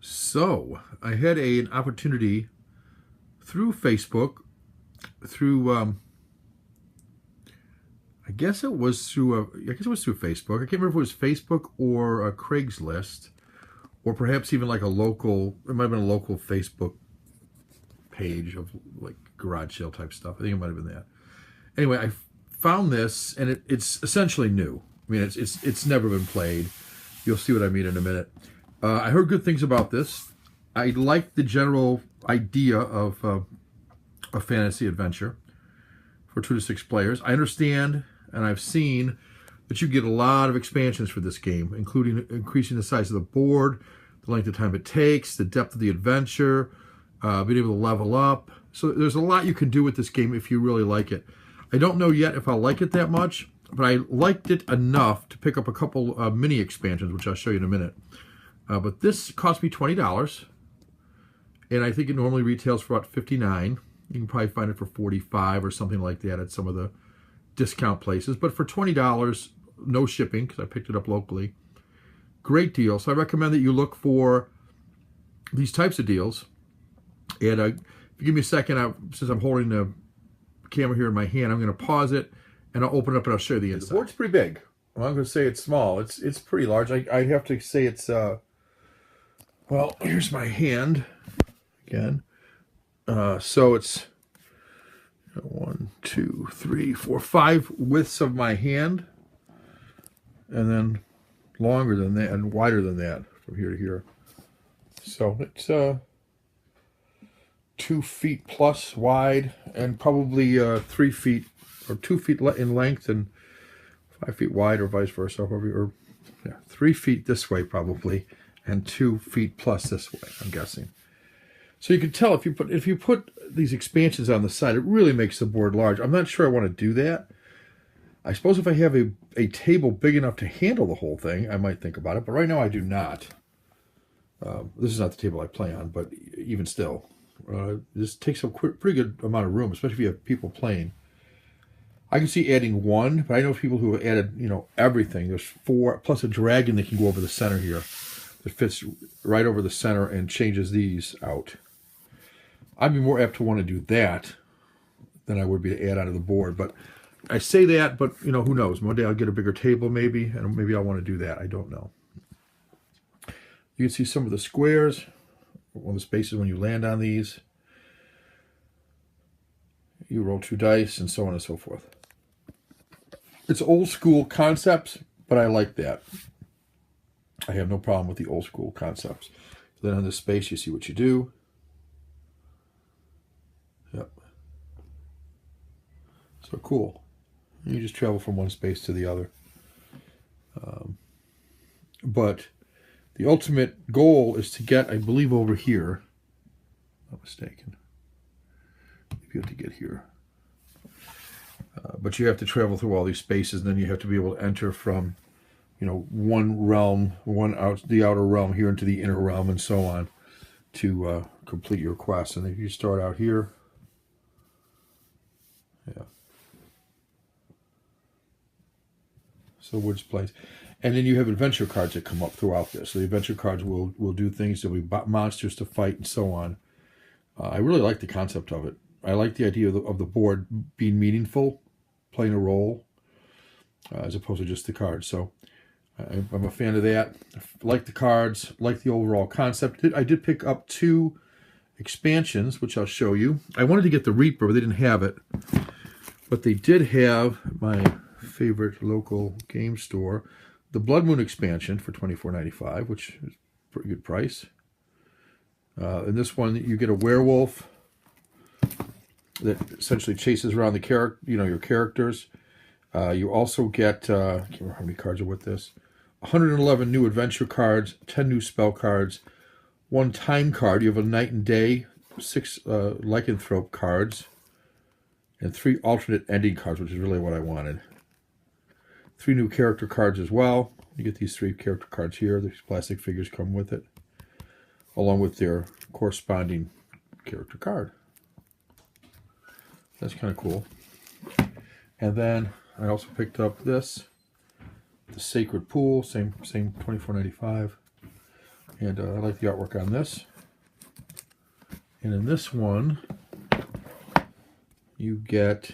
So I had an opportunity through Facebook, through I guess it was through Facebook. I can't remember if it was Facebook or a Craigslist, or perhaps even like a local. It might have been a local Facebook page of like garage sale type stuff. I think it might have been that. Anyway, I found this, and it's essentially new. I mean, it's never been played. You'll see what I mean in a minute. I heard good things about this. I like the general idea of a fantasy adventure for 2 to 6 players. I understand, and I've seen that you get a lot of expansions for this game, including increasing the size of the board, the length of time it takes, the depth of the adventure, being able to level up. So there's a lot you can do with this game if you really like it. I don't know yet if I'll like it that much, but I liked it enough to pick up a couple mini expansions, which I'll show you in a minute. But this cost me $20, and I think it normally retails for about $59. You can probably find it for $45 or something like that at some of the discount places. But for $20, no shipping, because I picked it up locally, great deal. So I recommend that you look for these types of deals. And if you give me a second, since I'm holding the camera here in my hand, I'm going to pause it, and I'll open it up and I'll show you the inside. The board's pretty big. Well, I'm going to say it's small. It's pretty large. I'd have to say it's, well, here's my hand again. So it's 1, 2, 3, 4, 5 widths of my hand, and then longer than that and wider than that from here to here. So it's 2 feet plus wide, and probably 3 feet or 2 feet in length and 5 feet wide, or vice versa. Or yeah, 3 feet this way probably, and 2 feet plus this way, I'm guessing. So you can tell if you put these expansions on the side, it really makes the board large. I'm not sure I want to do that. I suppose if I have a table big enough to handle the whole thing, I might think about it. But right now I do not. This is not the table I play on, but even still, this takes up a pretty good amount of room, especially if you have people playing. I can see adding 1, but I know people who have added, everything. There's 4, plus a dragon that can go over the center here. That fits right over the center and changes these out. I'd be more apt to want to do that than I would be to add onto the board. But I say that, but who knows? One day I'll get a bigger table maybe, and maybe I'll want to do that. I don't know. You can see some of the squares, one of the spaces when you land on these. You roll 2 dice and so on and so forth. It's old school concepts, but I like that. I have no problem with the old school concepts. Then on this space, you see what you do. Yep. So cool. You just travel from one space to the other. But the ultimate goal is to get, I believe, over here. Not mistaken. You have to get here. But you have to travel through all these spaces, and then you have to be able to enter from one realm, the outer realm here into the inner realm, and so on, to complete your quest. And if you start out here, yeah. So woods place, and then you have adventure cards that come up throughout this. So the adventure cards will do things. There'll be monsters to fight and so on. I really like the concept of it. I like the idea of the board being meaningful, playing a role, as opposed to just the cards. So I'm a fan of that. I like the cards, like the overall concept. I did pick up 2 expansions, which I'll show you. I wanted to get the Reaper, but they didn't have it. But they did have my favorite local game store, the Blood Moon expansion for $24.95, which is a pretty good price. In this one, you get a werewolf that essentially chases around the your characters. You also get, I can't remember how many cards are with this, 111 new adventure cards, 10 new spell cards, 1 time card. You have a night and day, 6 lycanthrope cards, and 3 alternate ending cards, which is really what I wanted. 3 new character cards as well. You get these 3 character cards here. These plastic figures come with it, along with their corresponding character card. That's kind of cool. And then I also picked up this, the Sacred Pool, same $24.95. And I like the artwork on this. And in this one, you get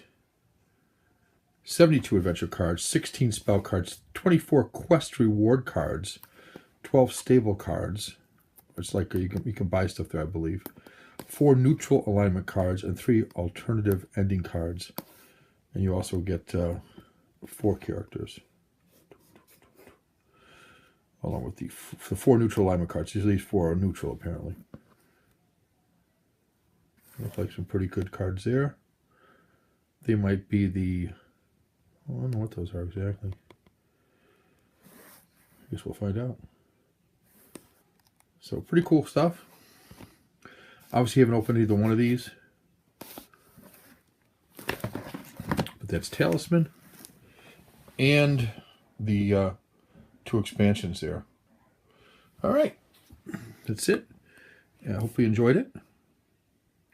72 adventure cards, 16 spell cards, 24 quest reward cards, 12 stable cards. It's like you can buy stuff there, I believe. 4 neutral alignment cards and 3 alternative ending cards. And you also get 4 characters. Along with the 4 neutral alignment cards. These 4 are neutral, apparently. Looks like some pretty good cards there. They might be the... I don't know what those are exactly. I guess we'll find out. So, pretty cool stuff. Obviously, haven't opened either one of these. But that's Talisman. And the 2 expansions there. Alright. That's it. I hope you enjoyed it.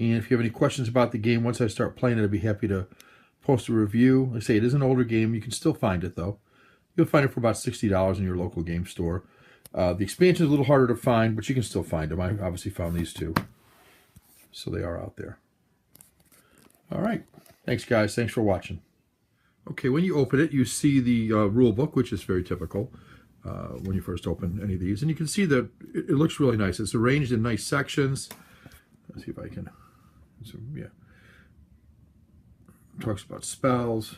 And if you have any questions about the game, once I start playing it, I'd be happy to post a review. Like I say, it is an older game. You can still find it, though. You'll find it for about $60 in your local game store. The expansion is a little harder to find, but you can still find them. I obviously found these 2. So they are out there. All right. Thanks, guys. Thanks for watching. Okay, when you open it, you see the rule book, which is very typical when you first open any of these. And you can see that it looks really nice. It's arranged in nice sections. Let's see if I can... So, yeah. It talks about spells.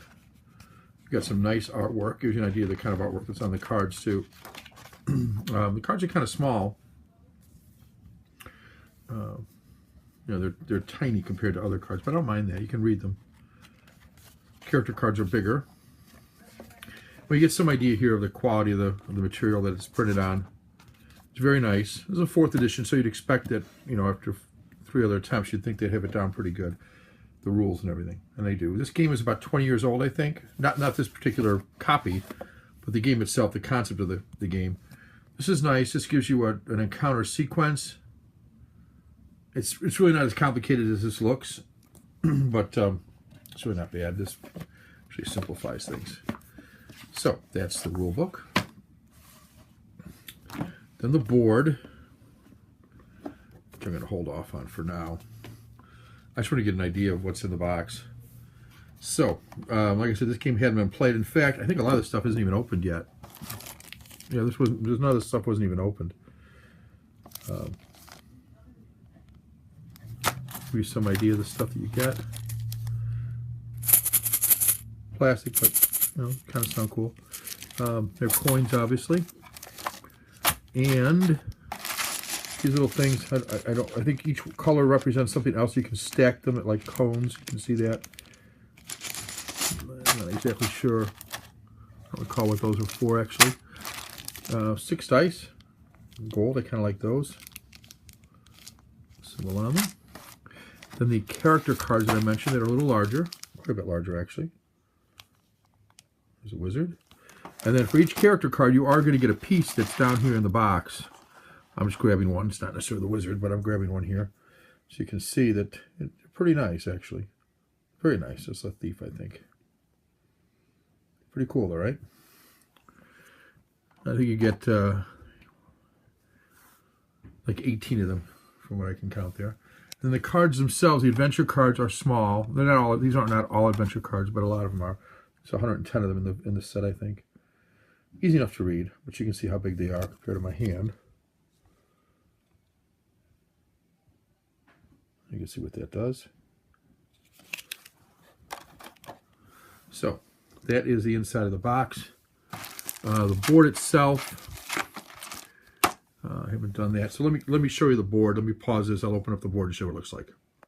You've got some nice artwork. Gives you an idea of the kind of artwork that's on the cards, too. The cards are kind of small. You know, they're tiny compared to other cards, but I don't mind that. You can read them. Character cards are bigger. Well, you get some idea here of the quality of the material that it's printed on. It's very nice. This is a 4th edition, so you'd expect that, you know, after 3 other attempts, you'd think they'd have it down pretty good, the rules and everything, and they do. This game is about 20 years old, I think. Not this particular copy, but the game itself, the concept of the game. This is nice. This gives you an encounter sequence. It's really not as complicated as this looks, but it's really not bad. This actually simplifies things. So that's the rule book. Then the board, which I'm going to hold off on for now. I just want to get an idea of what's in the box. So, like I said, this game hadn't been played. In fact, I think a lot of this stuff isn't even opened yet. Yeah, none of this stuff wasn't even opened. Give you some idea of the stuff that you get. Plastic, but you know, kind of sound cool. They're coins, obviously, and these little things. I think each color represents something else. You can stack them at like cones. You can see that. I'm not exactly sure. I don't recall what those are for, actually. 6 dice, gold. I kind of like those. Symbol on them. Then the character cards that I mentioned that are a little larger, quite a bit larger actually. There's a wizard. And then for each character card, you are going to get a piece that's down here in the box. I'm just grabbing one. It's not necessarily the wizard, but I'm grabbing one here. So you can see that it's pretty nice, actually. Very nice. It's a thief, I think. Pretty cool, though, right? I think you get like 18 of them, from what I can count there. And the cards themselves, the adventure cards, are small. They're not all. These aren't not all adventure cards, but a lot of them are. There's 110 of them in the set, I think. Easy enough to read, but you can see how big they are compared to my hand. You can see what that does. So that is the inside of the box. The board itself, I haven't done that. So let me show you the board. Let me pause this. I'll open up the board and show what it looks like.